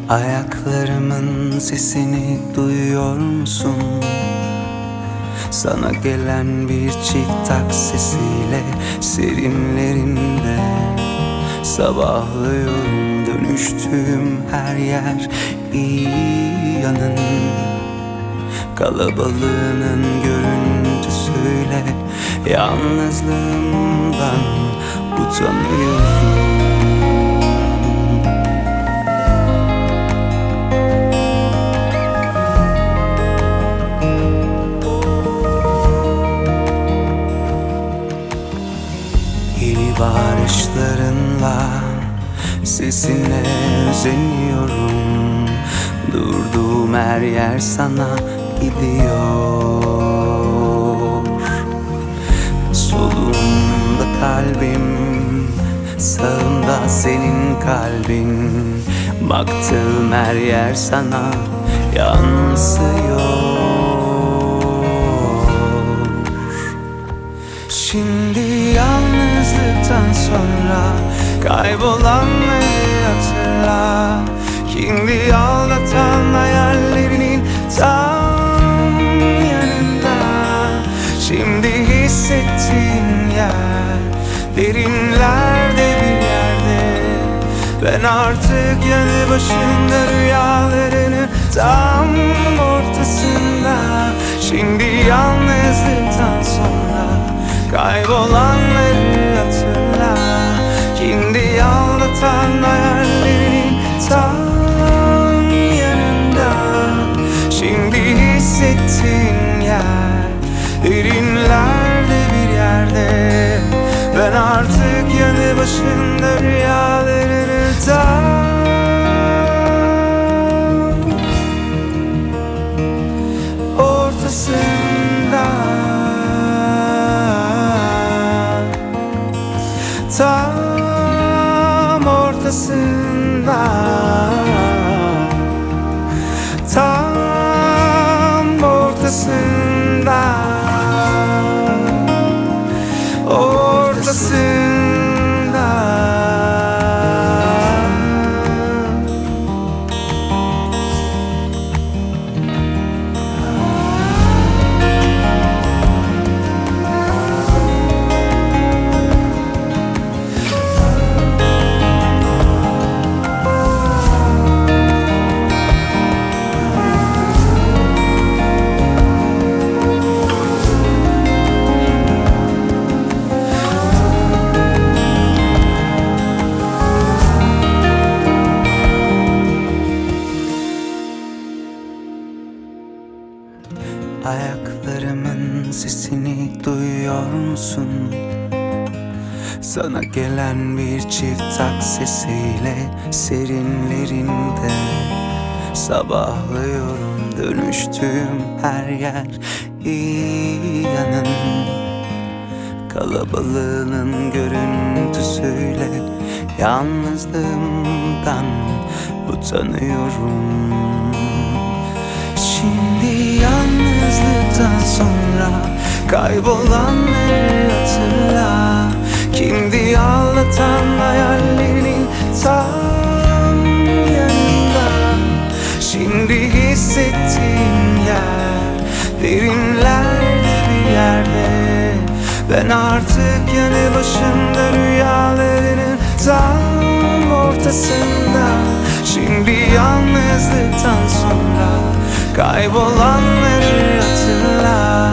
Ayaklarımın sesini duyuyor musun? Sana gelen bir çift taksisiyle serinlerinde sabahlıyorum, dönüştüğüm her yer iyi yanın. Kalabalığının görüntüsüyle yalnızlığımdan utanıyorum. Yeni bağırışlarınla sesine özeniyorum. Durduğum her yer sana gidiyor. Solumda kalbim, sağımda senin kalbin. Baktığım her yer sana yansıyor. Şimdi yalnızlıktan sonra kaybolanları hatırla. Kimdi aldatan hayallerinin tam yanında. Şimdi hissettiğin yer derinlerde bir yerde. Ben artık yanı başında, rüyalarının tam ortasında. Şimdi yalnızlıktan sonra kaybolanları hatırla. Kimdi aldatan hayallerinin tam yanında. Şimdi hissettiğin yer derinlerde bir yerde. Ben artık yanı başında, rüyalarının tam ortasında. Tam ortasında. Tam ortasında. Ortasında. Ayaklarımın sesini duyuyor musun? Sana gelen bir çift taksisiyle serinlerinde sabahlıyorum, dönüştüğüm her yer iyi yanın. Kalabalığının görüntüsüyle yalnızlığımdan utanıyorum. Şimdi yalnızlıktan sonra kaybolanları hatırla. Kimdi aldatan hayallerinin tam yanında. Şimdi hissettiğin yer derinlerde bir yerde. Ben artık yanı başında, rüyalarının tam ortasında. Şimdi yalnızlıktan sonra kaybolanları hatırla.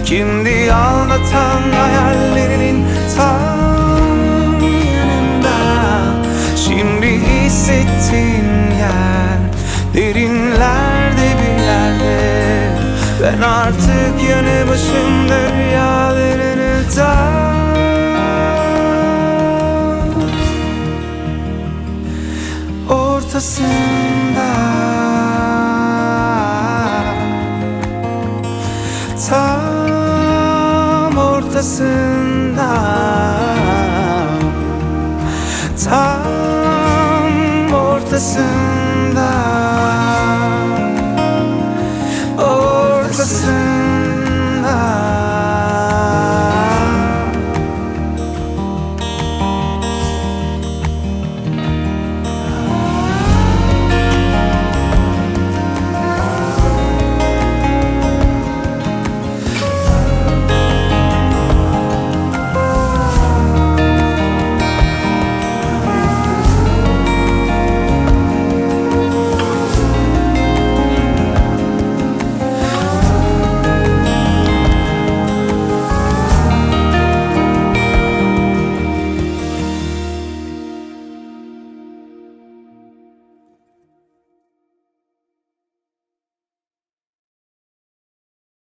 Kimdi aldatan hayallerinin tam yanında. Şimdi hissettiğin yer derinlerde bir yerde. Ben artık yanı başında, rüyalarının tam ortasında. Tam ortasında. Tam ortasında.